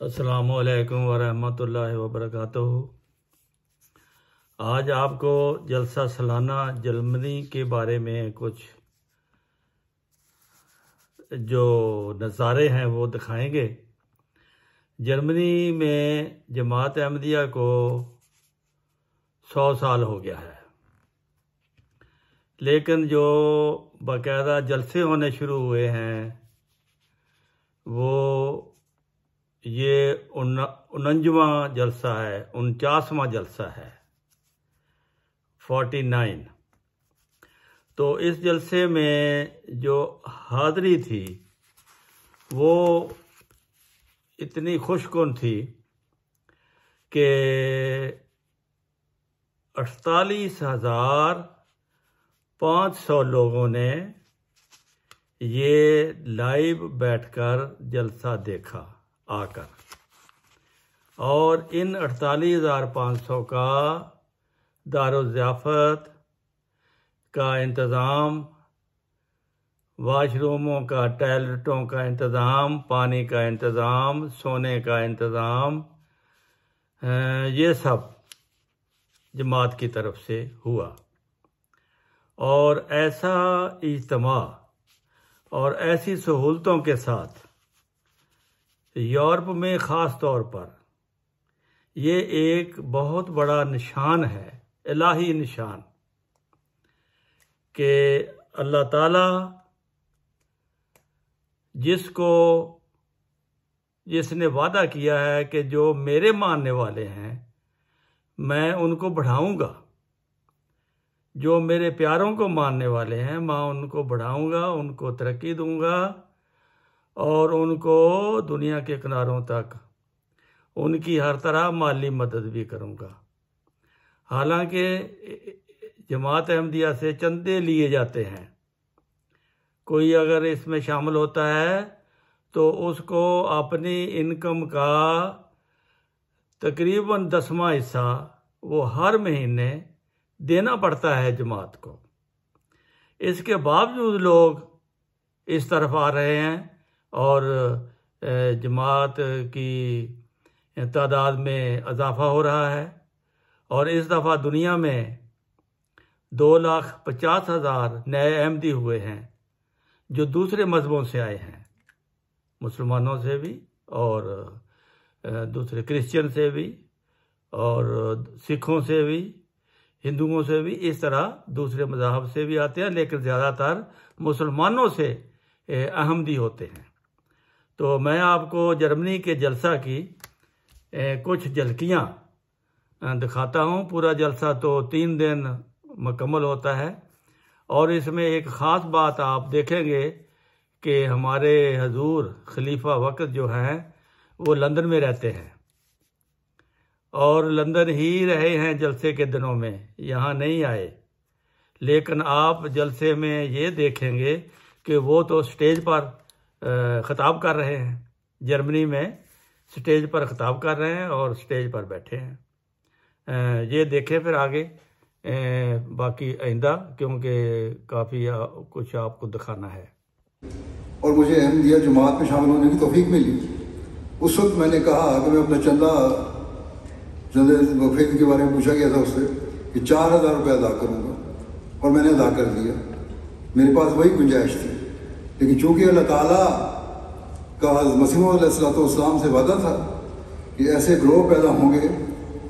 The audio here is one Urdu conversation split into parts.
السلام علیکم ورحمۃ اللہ وبرکاتہ۔ آج آپ کو جلسہ سالانہ جرمنی کے بارے میں کچھ جو نظارے ہیں وہ دکھائیں گے۔ جرمنی میں جماعت احمدیہ کو 100 سال ہو گیا ہے، لیکن جو باقاعدہ جلسے ہونے شروع ہوئے ہیں وہ یہ 49واں جلسہ ہے، 49واں جلسہ ہے، 49۔ تو اس جلسے میں جو حاضری تھی وہ اتنی خوش کن تھی کہ 48,500 لوگوں نے یہ لائیو بیٹھ کر جلسہ دیکھا آ کر، اور ان 48,500 کا دارالضیافت کا انتظام، واش روموں کا، ٹوائلٹوں کا انتظام، پانی کا انتظام، سونے کا انتظام، یہ سب جماعت کی طرف سے ہوا۔ اور ایسا اجتماع اور ایسی سہولتوں کے ساتھ یورپ میں خاص طور پر یہ ایک بہت بڑا نشان ہے، الہی نشان، کہ اللہ تعالیٰ جس نے وعدہ کیا ہے کہ جو میرے ماننے والے ہیں میں ان کو بڑھاؤں گا، جو میرے پیاروں کو ماننے والے ہیں میں ان کو بڑھاؤں گا، ان کو ترقی دوں گا، اور ان کو دنیا کے کناروں تک ان کی ہر طرح مالی مدد بھی کروں گا۔ حالانکہ جماعت احمدیہ سے چندے لیے جاتے ہیں، کوئی اگر اس میں شامل ہوتا ہے تو اس کو اپنی انکم کا تقریباً 10واں حصہ وہ ہر مہینے دینا پڑتا ہے جماعت کو۔ اس کے باوجود لوگ اس طرف آ رہے ہیں اور جماعت کی تعداد میں اضافہ ہو رہا ہے، اور اس دفعہ دنیا میں 2,50,000 نئے احمدی ہوئے ہیں جو دوسرے مذہبوں سے آئے ہیں، مسلمانوں سے بھی اور دوسرے کرسچن سے بھی اور سکھوں سے بھی، ہندوؤں سے بھی، اس طرح دوسرے مذاہب سے بھی آتے ہیں، لیکن زیادہ تر مسلمانوں سے احمدی ہوتے ہیں۔ تو میں آپ کو جرمنی کے جلسہ کی کچھ جھلکیاں دکھاتا ہوں۔ پورا جلسہ تو 3 دن مکمل ہوتا ہے، اور اس میں ایک خاص بات آپ دیکھیں گے کہ ہمارے حضور خلیفہ وقت جو ہیں وہ لندن میں رہتے ہیں، اور لندن ہی رہے ہیں جلسے کے دنوں میں، یہاں نہیں آئے، لیکن آپ جلسے میں یہ دیکھیں گے کہ وہ تو سٹیج پر خطاب کر رہے ہیں، جرمنی میں سٹیج پر خطاب کر رہے ہیں اور سٹیج پر بیٹھے ہیں۔ یہ دیکھیں پھر آگے باقی آئندہ، کیونکہ کافی کچھ آپ کو دکھانا ہے۔ اور مجھے احمدیہ جماعت میں شامل ہونے کی توفیق ملی۔ اس وقت میں نے کہا کہ میں اپنا چندہ وقفے کے بارے میں پوچھا گیا تھا اس سے کہ 4,000 روپے ادا کروں گا، اور میں نے ادا کر دیا، میرے پاس وہی گنجائش تھی۔ لیکن چونکہ اللہ تعالیٰ کا مسیح علیہ السلام سے وعدہ تھا کہ ایسے گروہ پیدا ہوں گے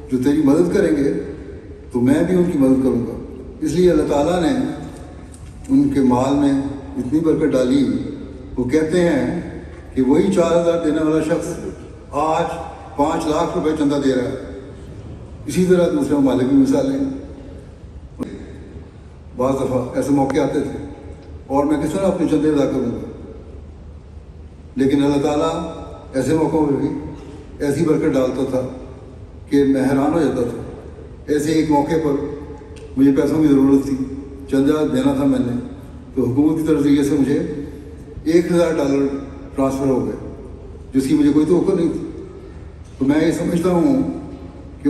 جو تیری مدد کریں گے، تو میں بھی ان کی مدد کروں گا، اس لیے اللہ تعالیٰ نے ان کے مال میں اتنی برکت ڈالی۔ وہ کہتے ہیں کہ وہی 4,000 دینے والا شخص آج 5 لاکھ روپے چندہ دے رہا ہے۔ اسی طرح دوسرے ممالک کی مثالیں، بعض دفعہ ایسے موقع آتے تھے اور میں کس طرح اپنے چندے ادا کروں گا، لیکن اللہ تعالیٰ ایسے موقعوں میں بھی ایسی برکت ڈالتا تھا کہ میں حیران ہو جاتا تھا۔ ایسے ایک موقع پر مجھے پیسوں کی ضرورت تھی، چندہ دینا تھا میں نے، تو حکومت کی طرف سے سے مجھے $1,000 ٹرانسفر ہو گئے، جس کی مجھے کوئی توقع نہیں تھی۔ تو میں یہ سمجھتا ہوں کہ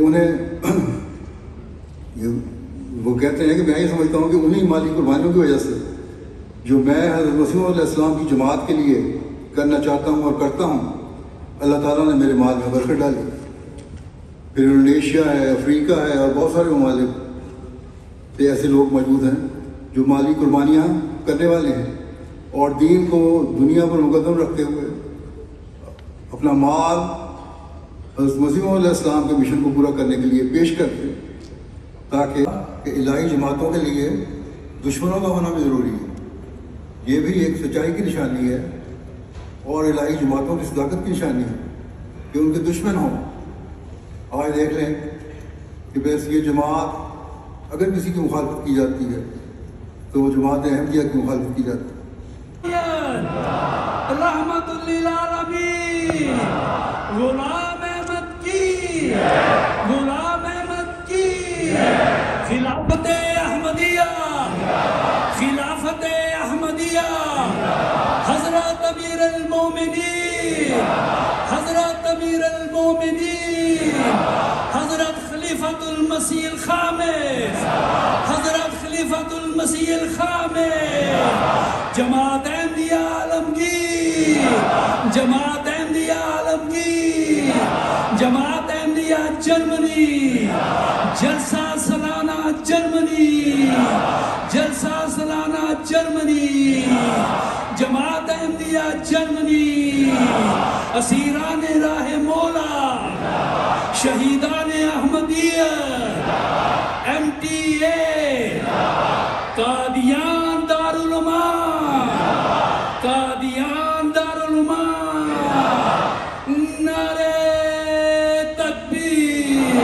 وہ کہتے ہیں کہ میں یہ سمجھتا ہوں کہ انہیں مالی قربانیوں کی وجہ سے جو میں حضرت مسیح علیہ السلام کی جماعت کے لیے کرنا چاہتا ہوں اور کرتا ہوں، اللہ تعالیٰ نے میرے مال میں برکت ڈالی. پھر انڈونیشیا ہے, افریقہ ہے اور بہت سارے ممالک پہ ایسے لوگ موجود ہیں جو مالی قربانیاں کرنے والے ہیں اور دین کو دنیا پر مقدم رکھتے ہوئے اپنا مال حضرت مسیح علیہ السلام کے مشن کو پورا کرنے کے لیے پیش کرتے ہیں, تاکہ الہی جماعتوں کے لیے دشمنوں کا ہونا بھی ضروری ہے. یہ بھی ایک سچائی کی نشانی ہے اور الہی جماعتوں کی صداقت کی نشانی ہے کہ ان کے دشمن ہوں. آج دیکھ لیں کہ بس یہ جماعت اگر کسی کی مخالفت کی جاتی ہے تو وہ جماعت احمدیہ کی مخالفت کی جاتی ہے. رحمت للعالمین غلام احمد کی, غلام احمد کی خلافت احمدیہ, خلافت احمدیہ, حضرت امیر المومنین, حضرت امیر المومنین, حضرت خلیفۃ المسیح الخامس, حضرت خلیفۃ المسیح الخامس, جماعت احمدیہ عالمگیر, جماعت احمدیہ عالمگیر, جماعت احمدیہ جرمنی, جلسہ سالانہ جرمنی, جلسہ سالانہ جرمنی, جماعت احمدیہ جرمنی, اسیران راہ مولا, شہیدان احمدیہ, MTA, قادیان دارالعلوم, قادیان دارالعلوم, نعرہ تکبیر,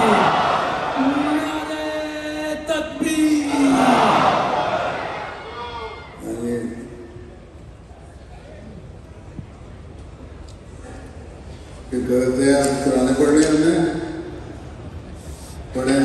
نعرہ تکبیر. کرانے پڑ رہے ہیں, ہمیں پڑھیں.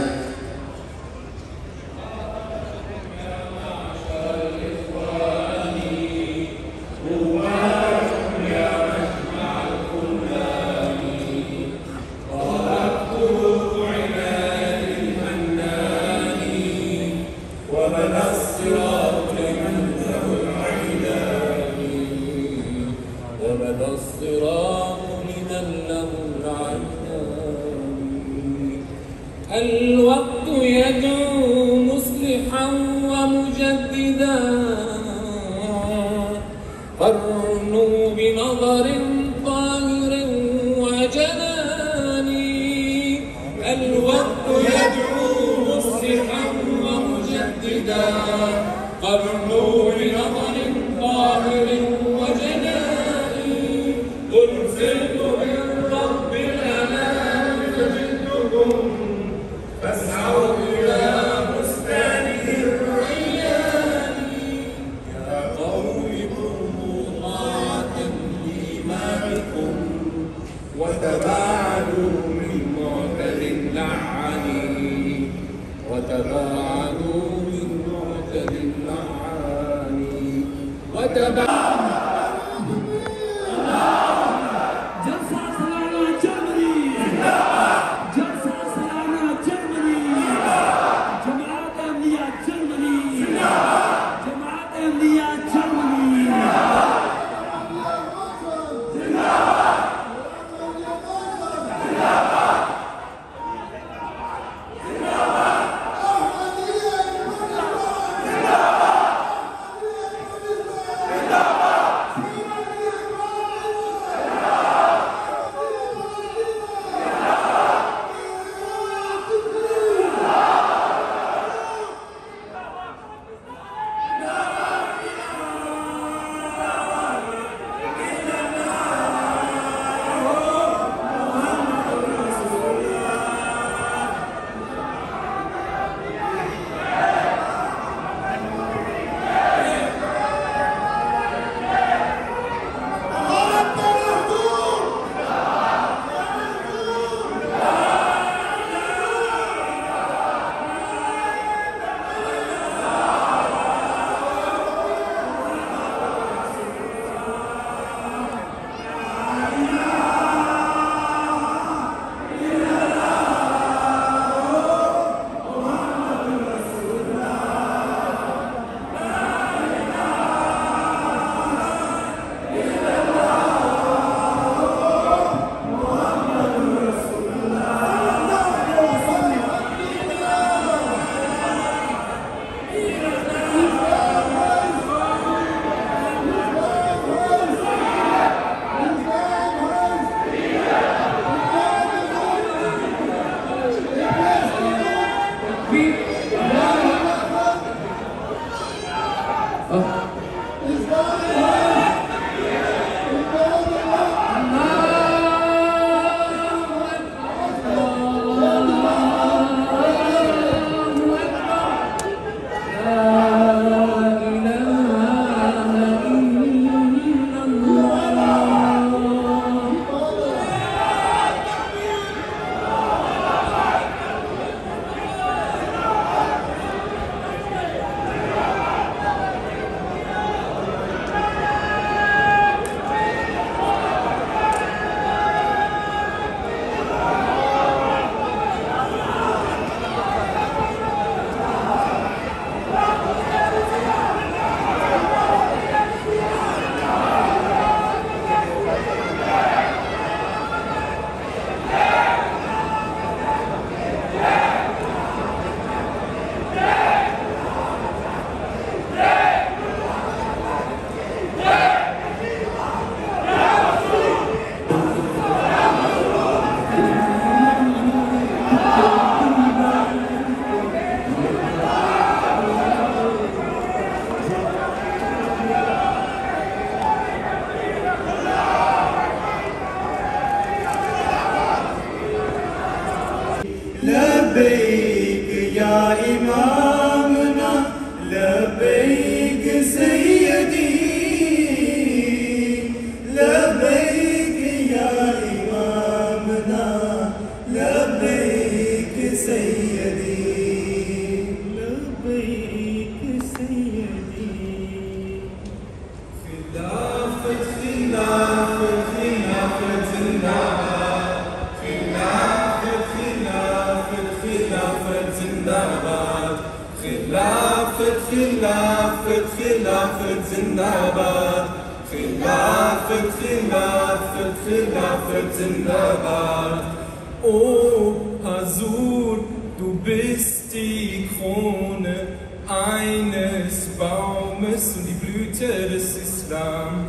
الوقت يدعو مصلحا ومجددا, قرنوا بنظر طاهر وجنان. الوقت يدعو مصلحا ومجددا, قرنوا بنظر طاهر وجنان. قل سرت بالرب الأنام فجدكم فاسعوا إلى بستانه الريان. يا قوم كونوا طاعة لإمامكم وتباعدوا من معتد اللعان, وتباعدوا من معتد اللعان, وتباعدوا. لبیک یا امامنا لبیک سیدی لبیک یا امامنا لبیک سیدی لبیک سیدی خلافت خلافت خلافت زندہ باد خلافت خلافت خلافت زندہ باد خلافت خلافت خلافت زندہ باد خلافت خلافت خلافت زندہ باد O Hazur, du bist die Krone eines Baumes und die Blüte des Islam.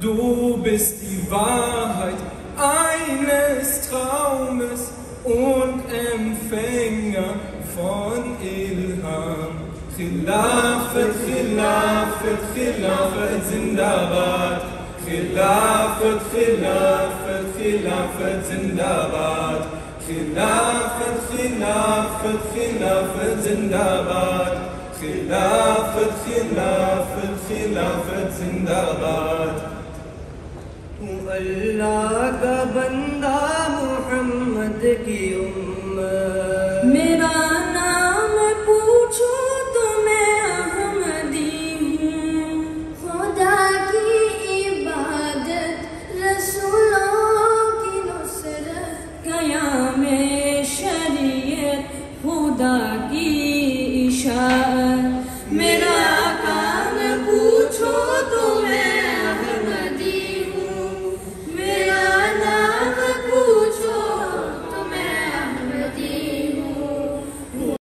Du bist die Wahrheit eines Traumes und Empfänger von Ilham. Khilafat, Khilafat, Khilafat Zindabad. Khilafat, Khilafat, Khilafat Zindabad. Khilafat, Khilafat, Khilafat Zindabad. Khilafat, Khilafat, Khilafat Zindabad. Allah